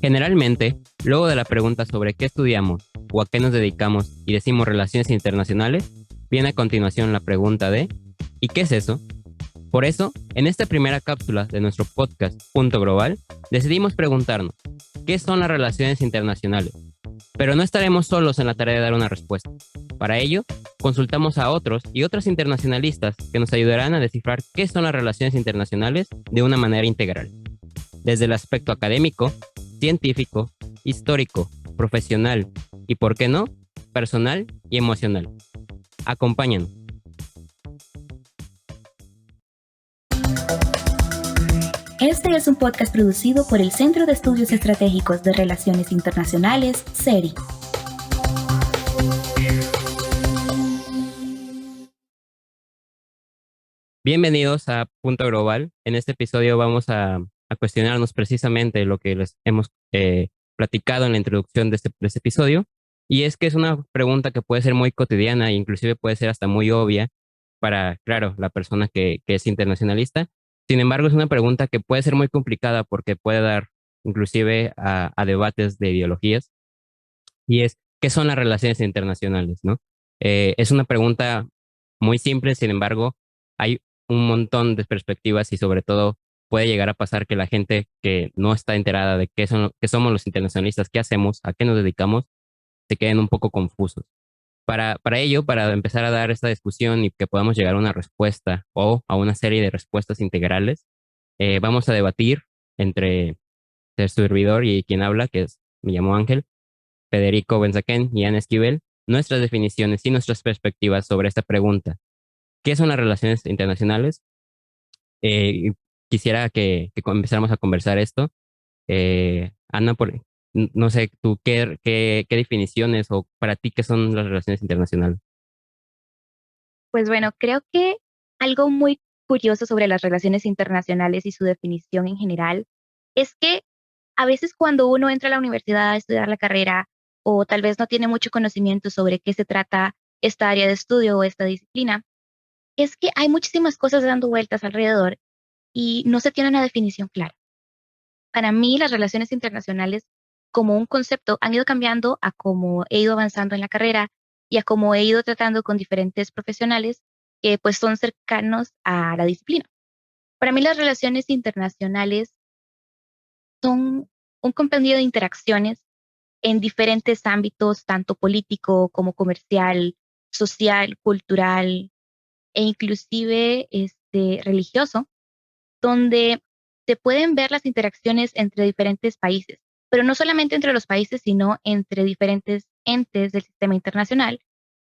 Generalmente, luego de la pregunta sobre qué estudiamos o a qué nos dedicamos y decimos relaciones internacionales, viene a continuación la pregunta de ¿y qué es eso? Por eso, en esta primera cápsula de nuestro podcast Punto Global, decidimos preguntarnos ¿qué son las relaciones internacionales? Pero no estaremos solos en la tarea de dar una respuesta. Para ello, consultamos a otros y otras internacionalistas que nos ayudarán a descifrar qué son las relaciones internacionales de una manera integral, desde el aspecto académico, científico, histórico, profesional y, por qué no, personal y emocional. Acompáñanos. Este es un podcast producido por el Centro de Estudios Estratégicos de Relaciones Internacionales, CERI. Bienvenidos a Punto Global. En este episodio vamos a cuestionarnos precisamente lo que les hemos platicado en la introducción de este episodio, y es que es una pregunta que puede ser muy cotidiana e inclusive puede ser hasta muy obvia para, claro, la persona que es internacionalista. Sin embargo, es una pregunta que puede ser muy complicada porque puede dar inclusive a debates de ideologías, y es, ¿qué son las relaciones internacionales, no? Es una pregunta muy simple, sin embargo, hay un montón de perspectivas y sobre todo puede llegar a pasar que la gente que no está enterada de qué somos los internacionalistas, qué hacemos, a qué nos dedicamos, se queden un poco confusos. Para ello, para empezar a dar esta discusión y que podamos llegar a una respuesta o a una serie de respuestas integrales, vamos a debatir entre el servidor y quien habla, me llamo Ángel, Federico Benzaquén y Ana Esquivel, nuestras definiciones y nuestras perspectivas sobre esta pregunta. ¿Qué son las relaciones internacionales? Eh, Quisiera que empezáramos a conversar esto. Ana, no sé, tú, ¿qué definiciones o para ti qué son las relaciones internacionales? Pues bueno, creo que algo muy curioso sobre las relaciones internacionales y su definición en general es que a veces cuando uno entra a la universidad a estudiar la carrera o tal vez no tiene mucho conocimiento sobre qué se trata esta área de estudio o esta disciplina, es que hay muchísimas cosas dando vueltas alrededor y no se tiene una definición clara. Para mí, las relaciones internacionales como un concepto han ido cambiando a cómo he ido avanzando en la carrera y a cómo he ido tratando con diferentes profesionales que pues son cercanos a la disciplina. Para mí las relaciones internacionales son un compendio de interacciones en diferentes ámbitos, tanto político como comercial, social, cultural e inclusive religioso, donde se pueden ver las interacciones entre diferentes países, pero no solamente entre los países, sino entre diferentes entes del sistema internacional,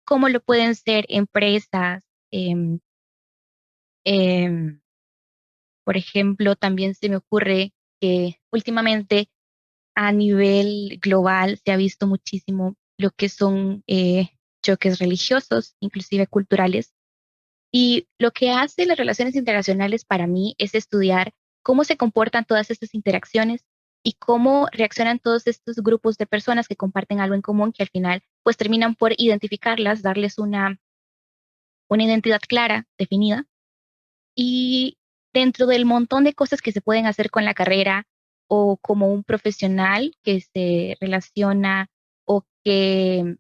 como lo pueden ser empresas. em, em, por ejemplo, también se me ocurre que últimamente a nivel global se ha visto muchísimo lo que son choques religiosos, inclusive culturales. Y lo que hace las relaciones internacionales para mí es estudiar cómo se comportan todas estas interacciones y cómo reaccionan todos estos grupos de personas que comparten algo en común que al final pues terminan por identificarlas, darles una identidad clara, definida. Y dentro del montón de cosas que se pueden hacer con la carrera o como un profesional que se relaciona o que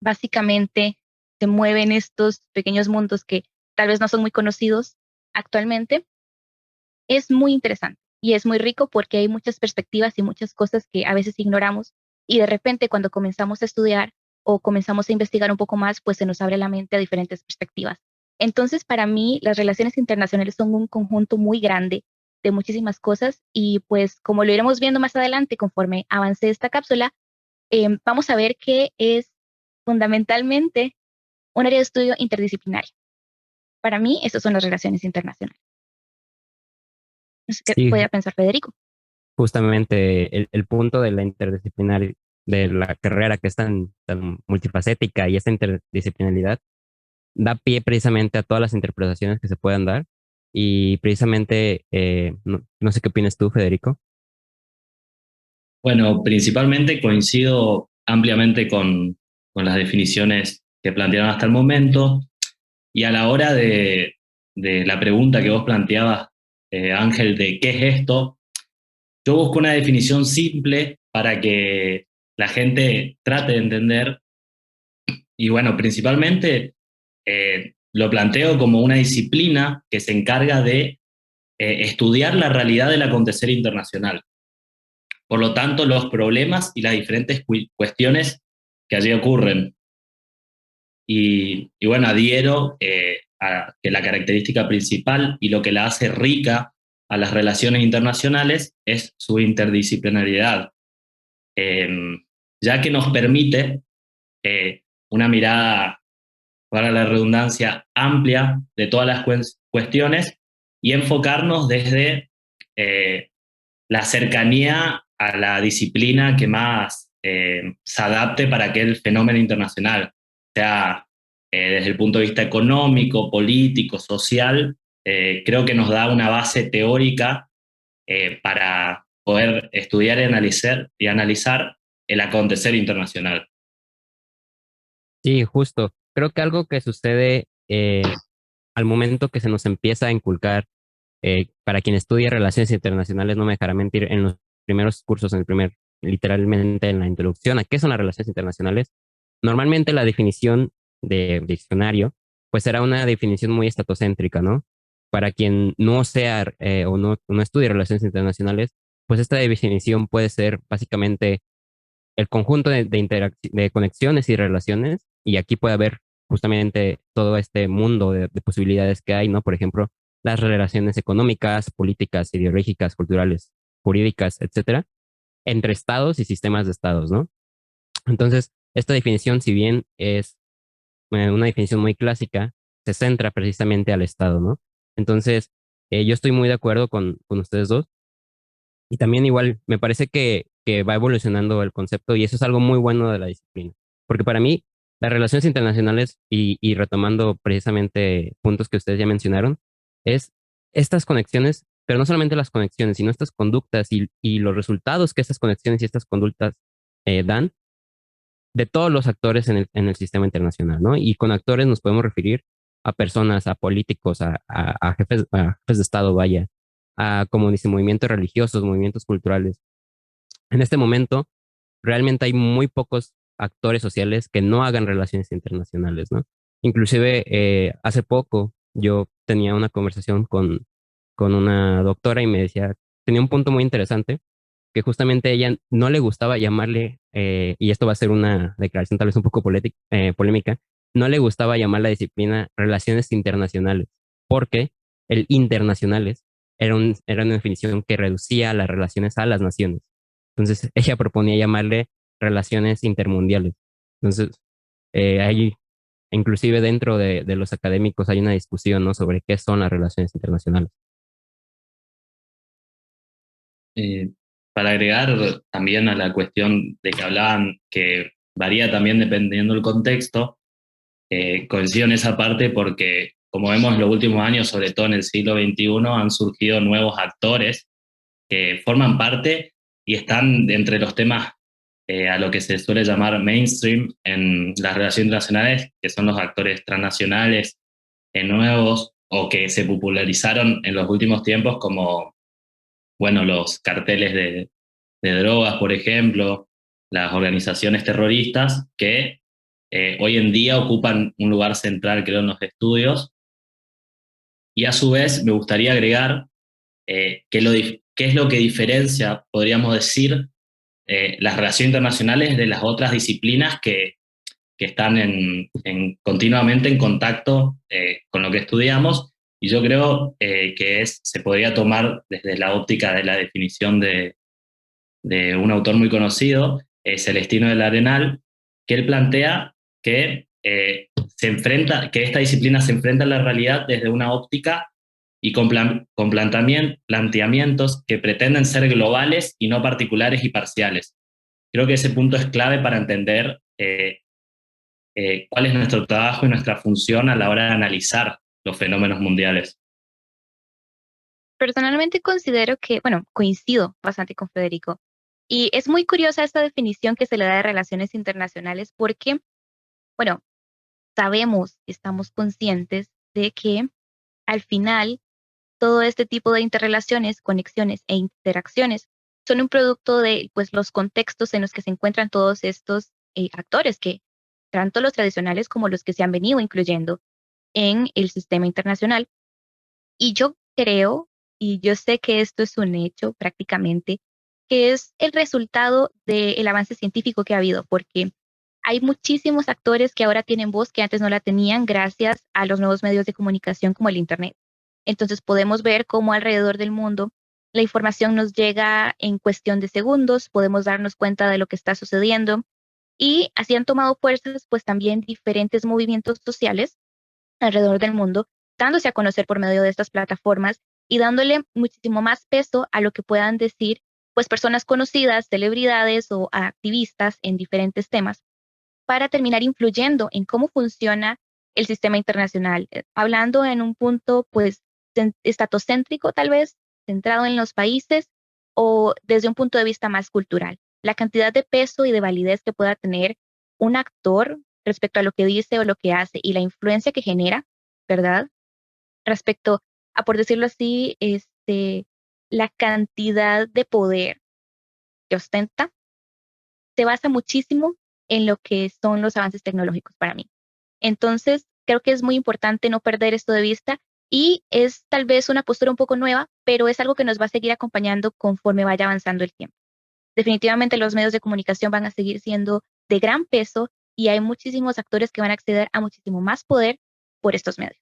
básicamente se mueve en estos pequeños mundos que tal vez no son muy conocidos actualmente, es muy interesante y es muy rico porque hay muchas perspectivas y muchas cosas que a veces ignoramos y de repente cuando comenzamos a estudiar o comenzamos a investigar un poco más, pues se nos abre la mente a diferentes perspectivas. Entonces, para mí, las relaciones internacionales son un conjunto muy grande de muchísimas cosas y pues como lo iremos viendo más adelante conforme avance esta cápsula, vamos a ver que es fundamentalmente un área de estudio interdisciplinario. Para mí, esas son las relaciones internacionales. No sé qué Sí, podría pensar Federico. justamente el punto de la interdisciplinar, de la carrera que es tan multifacética y esta interdisciplinaridad da pie precisamente a todas las interpretaciones que se puedan dar. Y precisamente, no sé qué opinas tú, Federico. Bueno, principalmente coincido ampliamente con las definiciones que plantearon hasta el momento y a la hora de la pregunta que vos planteabas, Ángel, de qué es esto, yo busco una definición simple para que la gente trate de entender. Y bueno, principalmente lo planteo como una disciplina que se encarga de estudiar la realidad del acontecer internacional. Por lo tanto, los problemas y las diferentes cuestiones que allí ocurren. Y bueno, adhiero a que la característica principal y lo que la hace rica a las relaciones internacionales es su interdisciplinariedad, eh, ya que nos permite una mirada, para la redundancia, amplia de todas las cuestiones y enfocarnos desde la cercanía a la disciplina que más se adapte para aquel fenómeno internacional, sea desde el punto de vista económico, político, social. Creo que nos da una base teórica para poder estudiar y analizar el acontecer internacional. Sí, justo. Creo que algo que sucede al momento que se nos empieza a inculcar, para quien estudia relaciones internacionales, no me dejará mentir, en los primeros cursos, literalmente en la introducción a qué son las relaciones internacionales, normalmente la definición de diccionario, pues será una definición muy estatocéntrica, ¿no? Para quien no sea o no estudie relaciones internacionales, pues esta definición puede ser básicamente el conjunto de conexiones y relaciones, y aquí puede haber justamente todo este mundo de posibilidades que hay, ¿no? Por ejemplo, las relaciones económicas, políticas, ideológicas, culturales, jurídicas, etcétera, entre estados y sistemas de estados, ¿no? Entonces, esta definición, si bien es una definición muy clásica, se centra precisamente al estado, ¿no? Entonces, yo estoy muy de acuerdo con ustedes dos, y también igual me parece que va evolucionando el concepto y eso es algo muy bueno de la disciplina. Porque para mí, las relaciones internacionales y retomando precisamente puntos que ustedes ya mencionaron, es estas conexiones, pero no solamente las conexiones, sino estas conductas y los resultados que estas conexiones y estas conductas dan de todos los actores en el sistema internacional, ¿no? Y con actores nos podemos referir a personas, a políticos, a jefes de Estado, vaya, a como dice, movimientos religiosos, movimientos culturales. En este momento, realmente hay muy pocos actores sociales que no hagan relaciones internacionales, ¿no? Inclusive, hace poco yo tenía una conversación con una doctora y me decía, tenía un punto muy interesante, que justamente a ella no le gustaba llamarle, y esto va a ser una declaración tal vez un poco polémica, no le gustaba llamar la disciplina relaciones internacionales, porque el internacionales era una definición que reducía las relaciones a las naciones. Entonces ella proponía llamarle relaciones intermundiales. Entonces, hay, inclusive dentro de los académicos hay una discusión, ¿no? Sobre qué son las relaciones internacionales. Eh, para agregar también a la cuestión de que hablaban, que varía también dependiendo del contexto, coincido en esa parte porque, como vemos en los últimos años, sobre todo en el siglo XXI, han surgido nuevos actores que forman parte y están entre los temas a lo que se suele llamar mainstream en las relaciones internacionales, que son los actores transnacionales nuevos o que se popularizaron en los últimos tiempos, como bueno, los carteles de drogas, por ejemplo, las organizaciones terroristas que hoy en día ocupan un lugar central, creo, en los estudios. Y a su vez me gustaría agregar qué es lo que diferencia, podríamos decir, las relaciones internacionales de las otras disciplinas que están continuamente en contacto con lo que estudiamos. Y yo creo que se podría tomar desde la óptica de la definición de un autor muy conocido, Celestino del Arenal, que él plantea que que esta disciplina se enfrenta a la realidad desde una óptica y con planteamientos que pretenden ser globales y no particulares y parciales. Creo que ese punto es clave para entender cuál es nuestro trabajo y nuestra función a la hora de analizar los fenómenos mundiales. Personalmente considero que, bueno, coincido bastante con Federico. Y es muy curiosa esta definición que se le da de relaciones internacionales porque, bueno, sabemos, estamos conscientes de que al final todo este tipo de interrelaciones, conexiones e interacciones son un producto de pues, los contextos en los que se encuentran todos estos actores, que tanto los tradicionales como los que se han venido incluyendo en el sistema internacional. Y yo creo, y yo sé que esto es un hecho prácticamente, que es el resultado del avance científico que ha habido, porque hay muchísimos actores que ahora tienen voz que antes no la tenían gracias a los nuevos medios de comunicación como el Internet. Entonces podemos ver cómo alrededor del mundo la información nos llega en cuestión de segundos, podemos darnos cuenta de lo que está sucediendo y así han tomado fuerzas pues también diferentes movimientos sociales alrededor del mundo, dándose a conocer por medio de estas plataformas y dándole muchísimo más peso a lo que puedan decir pues personas conocidas, celebridades o activistas en diferentes temas para terminar influyendo en cómo funciona el sistema internacional, hablando en un punto pues estatocéntrico tal vez, centrado en los países o desde un punto de vista más cultural. La cantidad de peso y de validez que pueda tener un actor respecto a lo que dice o lo que hace y la influencia que genera, ¿verdad? Respecto a, por decirlo así, la cantidad de poder que ostenta, se basa muchísimo en lo que son los avances tecnológicos para mí. Entonces, creo que es muy importante no perder esto de vista y es tal vez una postura un poco nueva, pero es algo que nos va a seguir acompañando conforme vaya avanzando el tiempo. Definitivamente los medios de comunicación van a seguir siendo de gran peso y hay muchísimos actores que van a acceder a muchísimo más poder por estos medios.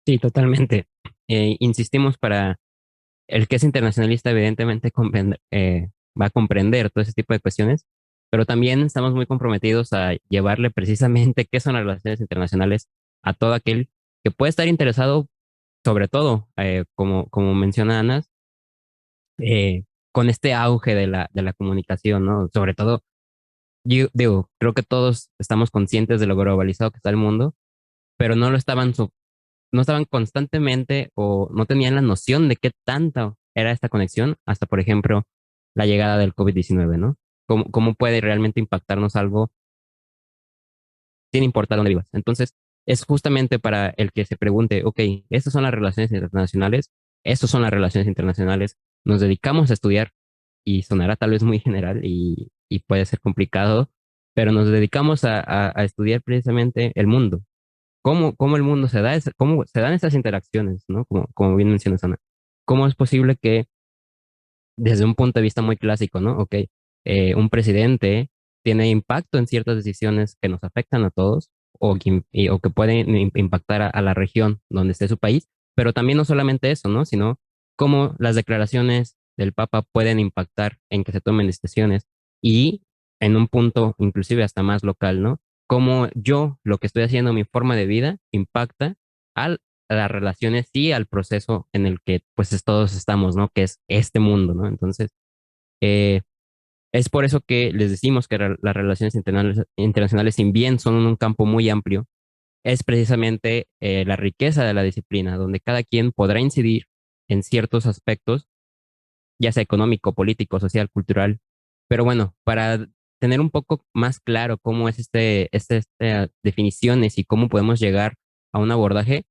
Sí, totalmente. Insistimos para el que es internacionalista, evidentemente va a comprender todo ese tipo de cuestiones, pero también estamos muy comprometidos a llevarle precisamente qué son las relaciones internacionales a todo aquel que puede estar interesado, sobre todo, como menciona Ana, con este auge de la comunicación, ¿no? Sobre todo, yo digo, creo que todos estamos conscientes de lo globalizado que está el mundo, pero no estaban constantemente o no tenían la noción de qué tanta era esta conexión hasta, por ejemplo, la llegada del COVID-19, ¿no? Cómo puede realmente impactarnos algo sin importar dónde vivas. Entonces, es justamente para el que se pregunte, ok, estas son las relaciones internacionales, estas son las relaciones internacionales, nos dedicamos a estudiar y sonará tal vez muy general y puede ser complicado, pero nos dedicamos a estudiar precisamente el mundo, cómo el mundo se da, cómo se dan esas interacciones, ¿no? Como bien mencionas, Ana. ¿Cómo es posible que desde un punto de vista muy clásico, ¿no? Ok, un presidente tiene impacto en ciertas decisiones que nos afectan a todos o que pueden impactar a la región donde esté su país, pero también no solamente eso, ¿no? Sino cómo las declaraciones del Papa pueden impactar en que se tomen decisiones y en un punto inclusive hasta más local, ¿no? Cómo yo, lo que estoy haciendo, mi forma de vida, impacta al a las relaciones y al proceso en el que pues todos estamos, ¿no? Que es este mundo, ¿no? Entonces, eh, es por eso que les decimos que las relaciones internacionales, si bien son un campo muy amplio, es precisamente la riqueza de la disciplina, donde cada quien podrá incidir en ciertos aspectos, ya sea económico, político, social, cultural. Pero bueno, para tener un poco más claro cómo es estas definiciones y cómo podemos llegar a un abordaje,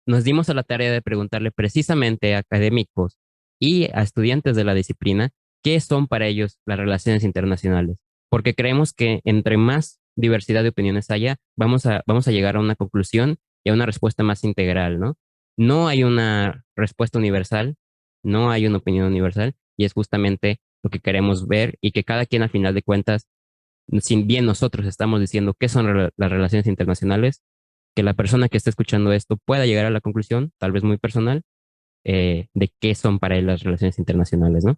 nos dimos a la tarea de preguntarle precisamente a académicos y a estudiantes de la disciplina qué son para ellos las relaciones internacionales, porque creemos que entre más diversidad de opiniones haya, vamos a llegar a una conclusión y a una respuesta más integral, ¿no? No hay una respuesta universal, no hay una opinión universal, y es justamente lo que queremos ver y que cada quien al final de cuentas, si bien nosotros estamos diciendo qué son las relaciones internacionales, que la persona que esté escuchando esto pueda llegar a la conclusión, tal vez muy personal, de qué son para él las relaciones internacionales, ¿no?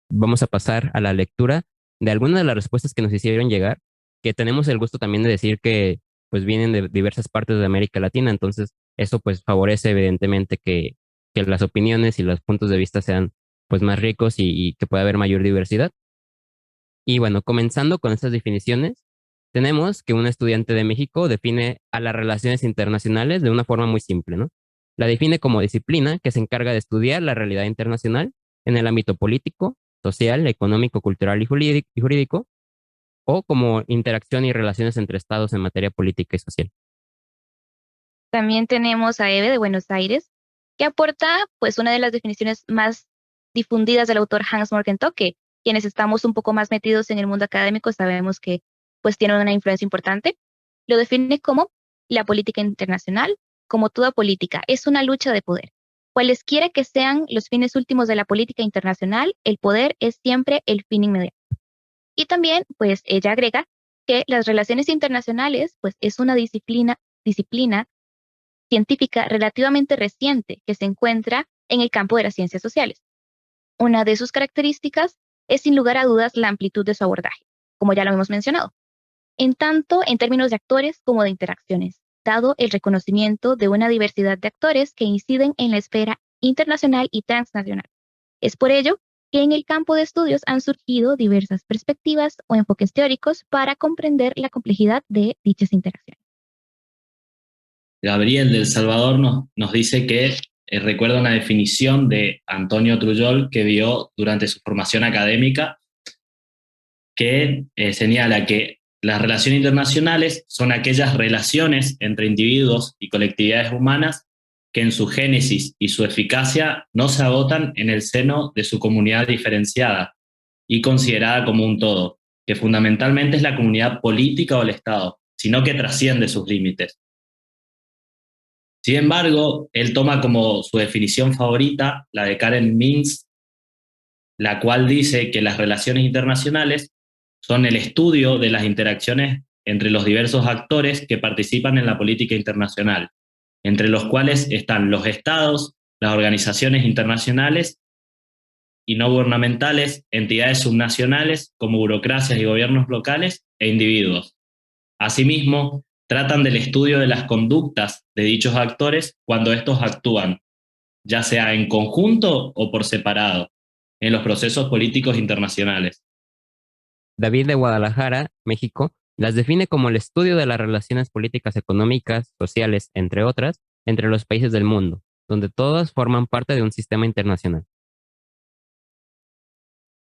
Vamos a pasar a la lectura de algunas de las respuestas que nos hicieron llegar, que tenemos el gusto también de decir que pues vienen de diversas partes de América Latina, entonces eso pues favorece evidentemente que las opiniones y los puntos de vista sean pues más ricos y que pueda haber mayor diversidad. Y bueno, comenzando con estas definiciones, tenemos que un estudiante de México define a las relaciones internacionales de una forma muy simple, ¿no? La define como disciplina que se encarga de estudiar la realidad internacional en el ámbito político, social, económico, cultural y jurídico, o como interacción y relaciones entre estados en materia política y social. También tenemos a Eve de Buenos Aires, que aporta pues una de las definiciones más difundidas del autor Hans Morgenthau, que quienes estamos un poco más metidos en el mundo académico sabemos que pues tienen una influencia importante. Lo define como la política internacional, como toda política, es una lucha de poder. Cualesquiera que sean los fines últimos de la política internacional, el poder es siempre el fin inmediato. Y también, pues ella agrega que las relaciones internacionales, pues es una disciplina científica relativamente reciente que se encuentra en el campo de las ciencias sociales. Una de sus características es sin lugar a dudas la amplitud de su abordaje, como ya lo hemos mencionado, en tanto en términos de actores como de interacciones, dado el reconocimiento de una diversidad de actores que inciden en la esfera internacional y transnacional. Es por ello que en el campo de estudios han surgido diversas perspectivas o enfoques teóricos para comprender la complejidad de dichas interacciones. Gabriel del Salvador nos dice que recuerda una definición de Antonio Trujol que dio durante su formación académica, que señala que las relaciones internacionales son aquellas relaciones entre individuos y colectividades humanas que en su génesis y su eficacia no se agotan en el seno de su comunidad diferenciada y considerada como un todo, que fundamentalmente es la comunidad política o el Estado, sino que trasciende sus límites. Sin embargo, él toma como su definición favorita la de Karen Mintz, la cual dice que las relaciones internacionales son el estudio de las interacciones entre los diversos actores que participan en la política internacional, entre los cuales están los estados, las organizaciones internacionales y no gubernamentales, entidades subnacionales como burocracias y gobiernos locales e individuos. Asimismo, tratan del estudio de las conductas de dichos actores cuando estos actúan, ya sea en conjunto o por separado, en los procesos políticos internacionales. David de Guadalajara, México, las define como el estudio de las relaciones políticas, económicas, sociales, entre otras, entre los países del mundo, donde todas forman parte de un sistema internacional.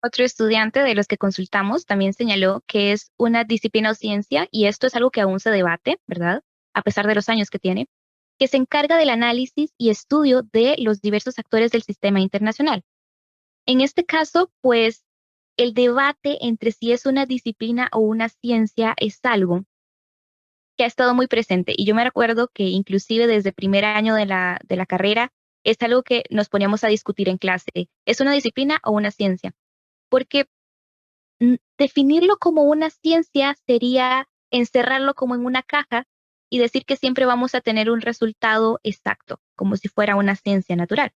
Otro estudiante de los que consultamos también señaló que es una disciplina o ciencia, y esto es algo que aún se debate, ¿verdad? A pesar de los años que tiene, que se encarga del análisis y estudio de los diversos actores del sistema internacional. En este caso, pues, el debate entre si es una disciplina o una ciencia es algo que ha estado muy presente. Y yo me recuerdo que inclusive desde primer año de la carrera es algo que nos poníamos a discutir en clase. ¿Es una disciplina o una ciencia? Porque definirlo como una ciencia sería encerrarlo como en una caja y decir que siempre vamos a tener un resultado exacto, como si fuera una ciencia natural.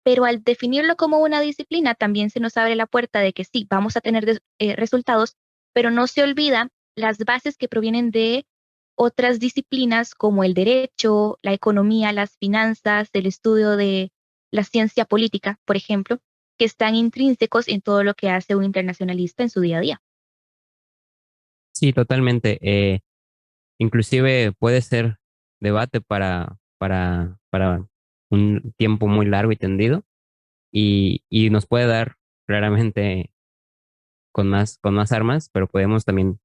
Pero al definirlo como una disciplina, también se nos abre la puerta de que sí, vamos a tener resultados, pero no se olvida las bases que provienen de otras disciplinas como el derecho, la economía, las finanzas, el estudio de la ciencia política, por ejemplo, que están intrínsecos en todo lo que hace un internacionalista en su día a día. Sí, totalmente. Inclusive puede ser debate para un tiempo muy largo y tendido y nos puede dar claramente con más armas, pero podemos también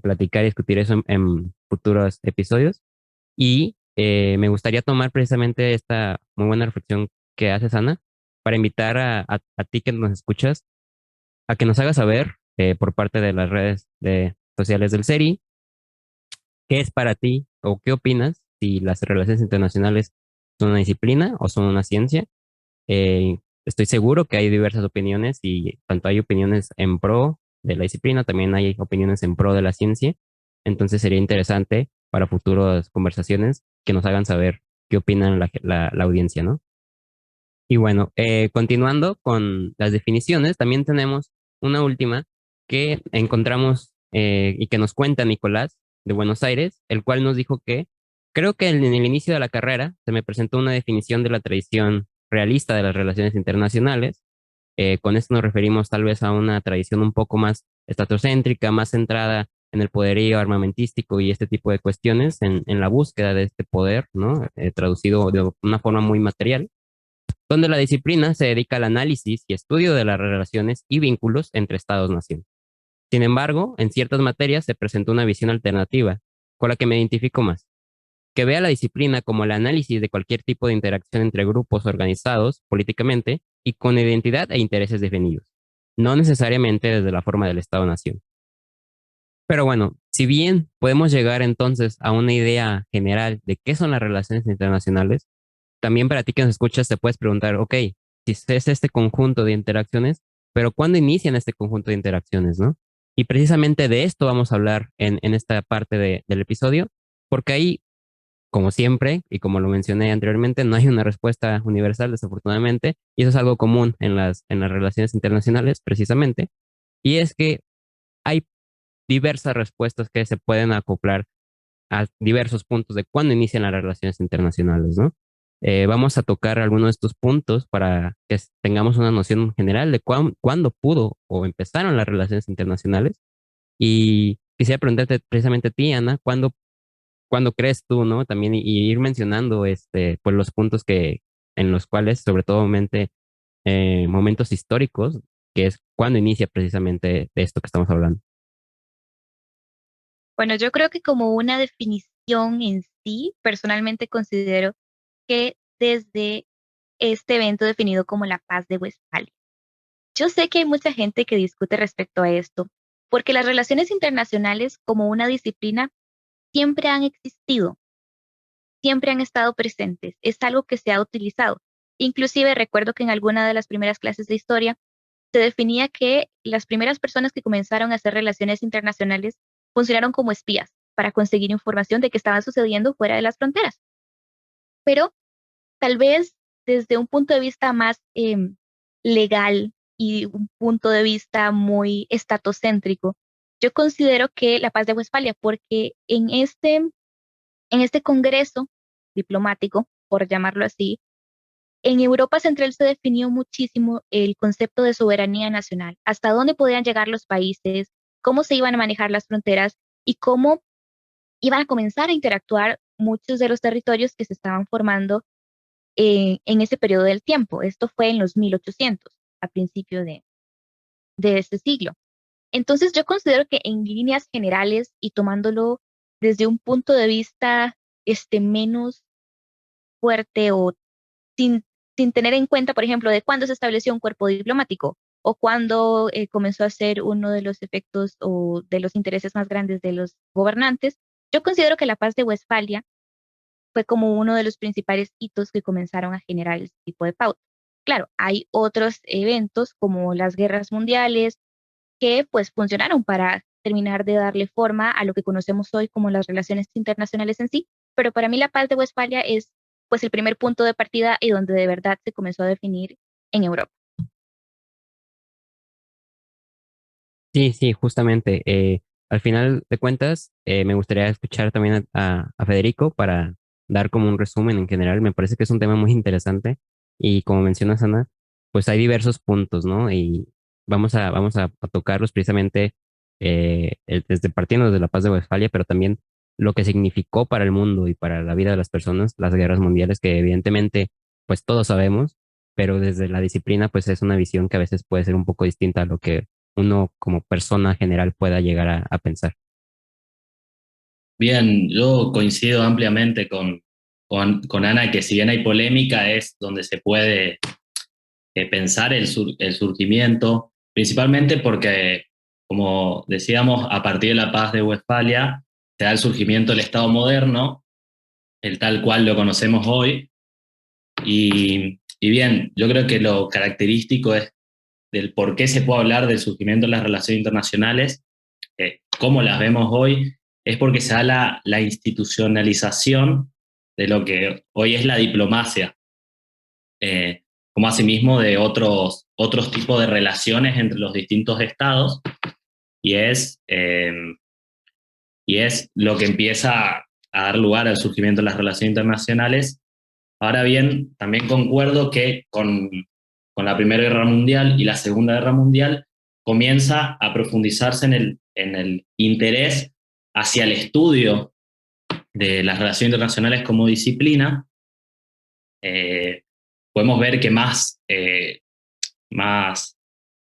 platicar y discutir eso en futuros episodios. Y me gustaría tomar precisamente esta muy buena reflexión que haces, Ana, para invitar a ti que nos escuchas a que nos hagas saber por parte de las redes sociales del CERI qué es para ti o qué opinas si las relaciones internacionales son una disciplina o son una ciencia. Estoy seguro que hay diversas opiniones y tanto hay opiniones en pro de la disciplina, también hay opiniones en pro de la ciencia. Entonces sería interesante para futuras conversaciones que nos hagan saber qué opinan la audiencia, ¿no? Y bueno, continuando con las definiciones, también tenemos una última que encontramos y que nos cuenta Nicolás de Buenos Aires, el cual nos dijo que creo que en el inicio de la carrera se me presentó una definición de la tradición realista de las relaciones internacionales. Con esto nos referimos tal vez a una tradición un poco más estatocéntrica, más centrada en el poderío armamentístico y este tipo de cuestiones, en la búsqueda de este poder, ¿no? Traducido de una forma muy material, donde la disciplina se dedica al análisis y estudio de las relaciones y vínculos entre estados-nación. Sin embargo, en ciertas materias se presentó una visión alternativa, con la que me identifico más, que vea la disciplina como el análisis de cualquier tipo de interacción entre grupos organizados políticamente y con identidad e intereses definidos, no necesariamente desde la forma del Estado-nación. Pero bueno, si bien podemos llegar entonces a una idea general de qué son las relaciones internacionales, también para ti que nos escuchas te puedes preguntar, ok, si es este conjunto de interacciones, pero ¿cuándo inician este conjunto de interacciones, no? Y precisamente de esto vamos a hablar en esta parte del episodio, porque ahí, como siempre, y como lo mencioné anteriormente, no hay una respuesta universal, desafortunadamente, y eso es algo común en las relaciones internacionales, precisamente, y es que hay diversas respuestas que se pueden acoplar a diversos puntos de cuándo inician las relaciones internacionales, ¿no? Vamos a tocar algunos de estos puntos para que tengamos una noción general de cuándo pudo o empezaron las relaciones internacionales. Y quisiera preguntarte precisamente a ti, Ana, ¿cuándo crees tú, ¿no? También y ir mencionando pues los puntos en los cuales, sobre todo momentos históricos, que es cuando inicia precisamente de esto que estamos hablando. Bueno, yo creo que como una definición en sí, personalmente considero que desde este evento definido como la Paz de Westfalia. Yo sé que hay mucha gente que discute respecto a esto, porque las relaciones internacionales como una disciplina siempre han existido, siempre han estado presentes, es algo que se ha utilizado. Inclusive recuerdo que en alguna de las primeras clases de historia se definía que las primeras personas que comenzaron a hacer relaciones internacionales funcionaron como espías para conseguir información de qué estaba sucediendo fuera de las fronteras. Pero tal vez desde un punto de vista más legal y un punto de vista muy estatocéntrico, yo considero que la Paz de Westfalia, porque en este congreso diplomático, por llamarlo así, en Europa Central se definió muchísimo el concepto de soberanía nacional, hasta dónde podían llegar los países, cómo se iban a manejar las fronteras y cómo iban a comenzar a interactuar muchos de los territorios que se estaban formando en ese periodo del tiempo. Esto fue en los 1800, a principio de este siglo. Entonces yo considero que en líneas generales y tomándolo desde un punto de vista menos fuerte o sin, sin tener en cuenta, por ejemplo, de cuándo se estableció un cuerpo diplomático o cuándo comenzó a ser uno de los efectos o de los intereses más grandes de los gobernantes, yo considero que la Paz de Westfalia fue como uno de los principales hitos que comenzaron a generar este tipo de pauta. Claro, hay otros eventos como las guerras mundiales que pues funcionaron para terminar de darle forma a lo que conocemos hoy como las relaciones internacionales en sí, pero para mí la Paz de Westfalia es pues el primer punto de partida y donde de verdad se comenzó a definir en Europa. Sí, sí, justamente. Al final de cuentas, me gustaría escuchar también a Federico para dar como un resumen en general. Me parece que es un tema muy interesante y como mencionas, Ana, pues hay diversos puntos, ¿no? Y vamos a tocarlos precisamente desde partiendo de la Paz de Westfalia, pero también lo que significó para el mundo y para la vida de las personas las guerras mundiales, que evidentemente, pues todos sabemos, pero desde la disciplina, pues es una visión que a veces puede ser un poco distinta a lo que uno como persona general pueda llegar a pensar. Bien, yo coincido ampliamente con Ana que si bien hay polémica es donde se puede pensar el surgimiento, principalmente porque, como decíamos, a partir de la Paz de Westfalia se da el surgimiento del Estado moderno, el tal cual lo conocemos hoy, y bien, yo creo que lo característico es del por qué se puede hablar del surgimiento de las relaciones internacionales, cómo las vemos hoy, es porque se da la institucionalización de lo que hoy es la diplomacia, como asimismo de otros tipos de relaciones entre los distintos estados, y y es lo que empieza a dar lugar al surgimiento de las relaciones internacionales. Ahora bien, también concuerdo que con la Primera Guerra Mundial y la Segunda Guerra Mundial comienza a profundizarse en el interés hacia el estudio de las relaciones internacionales como disciplina. Podemos ver que más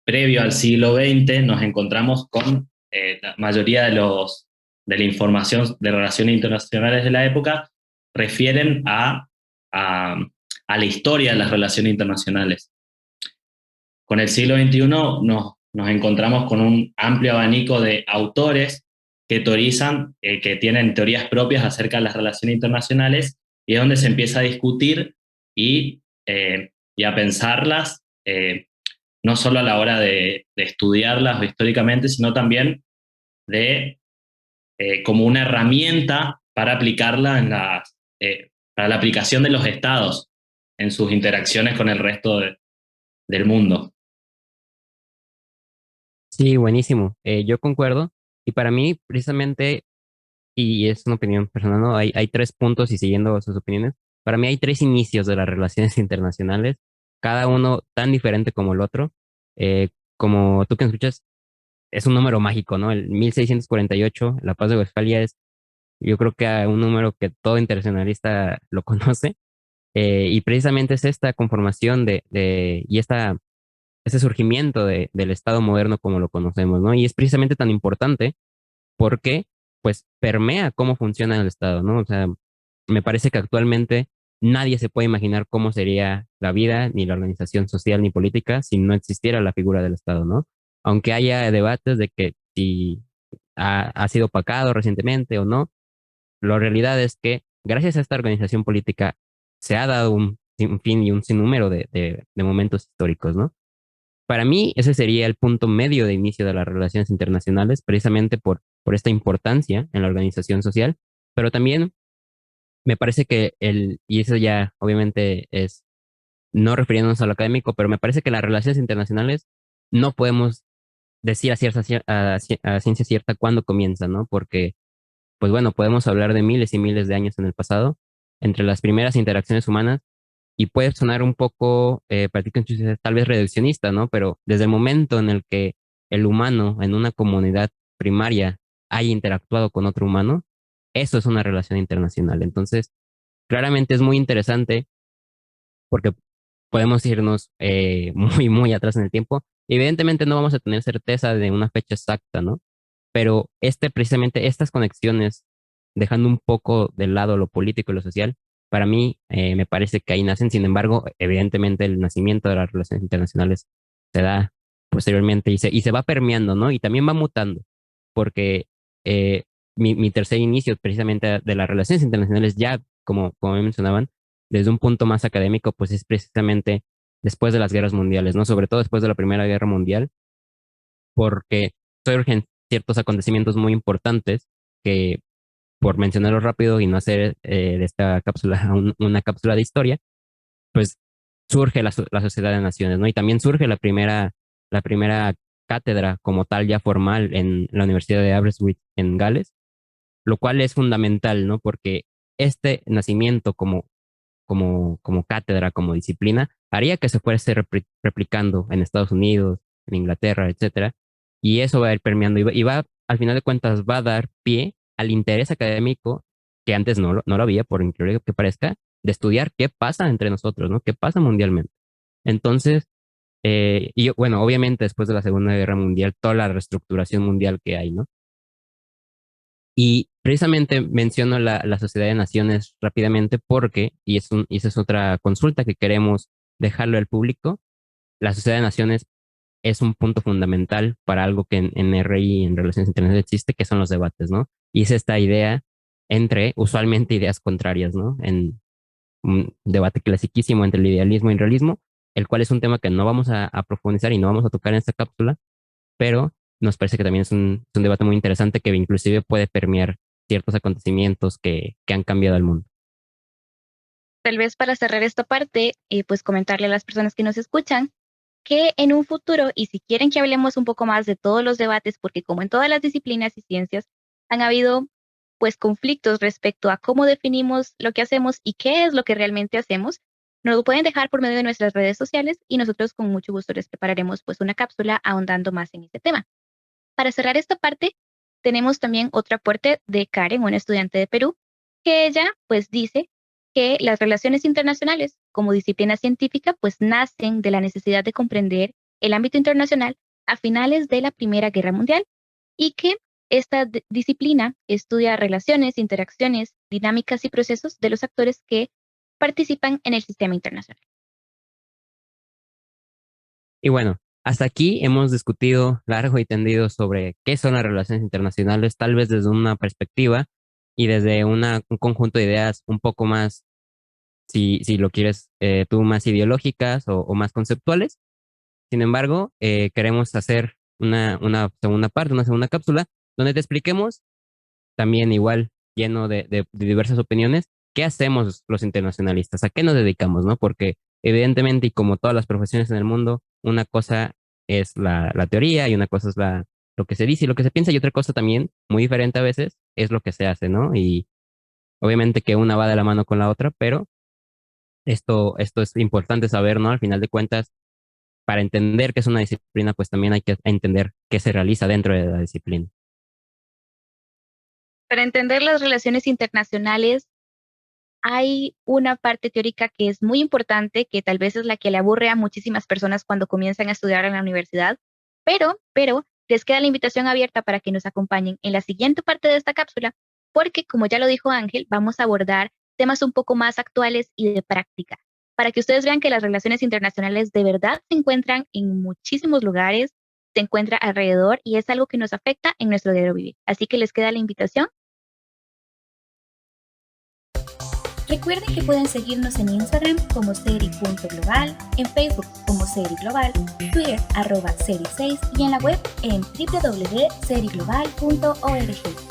previo al siglo XX nos encontramos con la mayoría de la información de relaciones internacionales de la época refieren a la historia de las relaciones internacionales. con el siglo XXI nos encontramos con un amplio abanico de autores que teorizan, que tienen teorías propias acerca de las relaciones internacionales, y es donde se empieza a discutir y a pensarlas, no solo a la hora de estudiarlas históricamente, sino también de como una herramienta para aplicarla para la aplicación de los estados en sus interacciones con el resto del mundo. Sí, buenísimo. Yo concuerdo. Y para mí, precisamente, y es una opinión personal, ¿no? Hay tres puntos y siguiendo sus opiniones. Para mí hay tres inicios de las relaciones internacionales, cada uno tan diferente como el otro. Como tú que escuchas, es un número mágico, ¿no? El 1648, la Paz de Westfalia es, yo creo que un número que todo internacionalista lo conoce. Y precisamente es esta conformación y este surgimiento del Estado moderno como lo conocemos, ¿no? Y es precisamente tan importante porque, pues, permea cómo funciona el Estado, ¿no? O sea, me parece que actualmente nadie se puede imaginar cómo sería la vida, ni la organización social ni política, si no existiera la figura del Estado, ¿no? Aunque haya debates de que si ha sido opacado recientemente o no, la realidad es que gracias a esta organización política se ha dado un sinfín y un sinnúmero de momentos históricos, ¿no? Para mí, ese sería el punto medio de inicio de las relaciones internacionales, precisamente por esta importancia en la organización social, pero también me parece que y eso ya obviamente es no refiriéndonos a lo académico, pero me parece que las relaciones internacionales no podemos decir a ciencia cierta cuándo comienzan, ¿no? Porque, pues bueno, podemos hablar de miles y miles de años en el pasado, entre las primeras interacciones humanas, y puede sonar un poco, tal vez reduccionista, ¿no? Pero desde el momento en el que el humano en una comunidad primaria haya interactuado con otro humano, eso es una relación internacional. Entonces, claramente es muy interesante porque podemos irnos muy, muy atrás en el tiempo. Evidentemente no vamos a tener certeza de una fecha exacta, ¿no? Pero precisamente estas conexiones, dejando un poco de lado lo político y lo social, para mí me parece que ahí nacen. Sin embargo, evidentemente el nacimiento de las relaciones internacionales se da posteriormente y se va permeando, ¿no? Y también va mutando, porque eh, mi tercer inicio precisamente de las relaciones internacionales, ya como me mencionaban, desde un punto más académico, pues es precisamente después de las guerras mundiales, ¿no? Sobre todo después de la Primera Guerra Mundial, porque surgen ciertos acontecimientos muy importantes que, por mencionarlo rápido y no hacer de esta cápsula una cápsula de historia, pues surge la Sociedad de Naciones, ¿no? Y también surge la primera cátedra como tal ya formal en la Universidad de Aberystwyth en Gales, lo cual es fundamental, ¿no? Porque este nacimiento como cátedra, como disciplina, haría que se fuese replicando en Estados Unidos, en Inglaterra, etcétera, y eso va a ir permeando al final de cuentas, va a dar pie al interés académico que antes no lo había, por increíble que parezca, de estudiar qué pasa entre nosotros, ¿no? ¿Qué pasa mundialmente? Entonces, bueno, obviamente después de la Segunda Guerra Mundial, toda la reestructuración mundial que hay, ¿no? Y precisamente menciono la Sociedad de Naciones rápidamente porque, y esa es otra consulta que queremos dejarlo al público, la Sociedad de Naciones es un punto fundamental para algo que en RI, en Relaciones Internacionales, existe, que son los debates, ¿no? Y es esta idea entre, usualmente, ideas contrarias, ¿no? En un debate clasiquísimo entre el idealismo y el realismo, el cual es un tema que no vamos a profundizar y no vamos a tocar en esta cápsula, pero nos parece que también es un debate muy interesante que inclusive puede permear ciertos acontecimientos que han cambiado el mundo. Tal vez para cerrar esta parte, pues comentarle a las personas que nos escuchan que en un futuro, y si quieren que hablemos un poco más de todos los debates, porque como en todas las disciplinas y ciencias, han habido pues conflictos respecto a cómo definimos lo que hacemos y qué es lo que realmente hacemos, nos lo pueden dejar por medio de nuestras redes sociales y nosotros con mucho gusto les prepararemos pues una cápsula ahondando más en este tema. Para cerrar esta parte, tenemos también otro aporte de Karen, una estudiante de Perú, que ella pues dice que las relaciones internacionales como disciplina científica pues nacen de la necesidad de comprender el ámbito internacional a finales de la Primera Guerra Mundial y que esta disciplina estudia relaciones, interacciones, dinámicas y procesos de los actores que participan en el sistema internacional. Y bueno, hasta aquí hemos discutido largo y tendido sobre qué son las relaciones internacionales, tal vez desde una perspectiva y desde un conjunto de ideas un poco más, si lo quieres tú, más ideológicas o más conceptuales. Sin embargo, queremos hacer una segunda parte, una segunda cápsula, donde te expliquemos también igual, lleno de diversas opiniones, qué hacemos los internacionalistas, a qué nos dedicamos, ¿no? Porque evidentemente, y como todas las profesiones en el mundo, una cosa es la teoría y una cosa es lo que se dice y lo que se piensa, y otra cosa también, muy diferente a veces, es lo que se hace, ¿no? Y obviamente que una va de la mano con la otra, pero esto es importante saber, ¿no? Al final de cuentas, para entender qué es una disciplina, pues también hay que entender qué se realiza dentro de la disciplina. Para entender las relaciones internacionales, hay una parte teórica que es muy importante, que tal vez es la que le aburre a muchísimas personas cuando comienzan a estudiar en la universidad, pero les queda la invitación abierta para que nos acompañen en la siguiente parte de esta cápsula, porque como ya lo dijo Ángel, vamos a abordar temas un poco más actuales y de práctica, para que ustedes vean que las relaciones internacionales de verdad se encuentran en muchísimos lugares, se encuentra alrededor y es algo que nos afecta en nuestro diario vivir. Así que les queda la invitación. Recuerden que pueden seguirnos en Instagram como seri.global, en Facebook como Seri Global, Twitter @seri6 y en la web en www.seriglobal.org.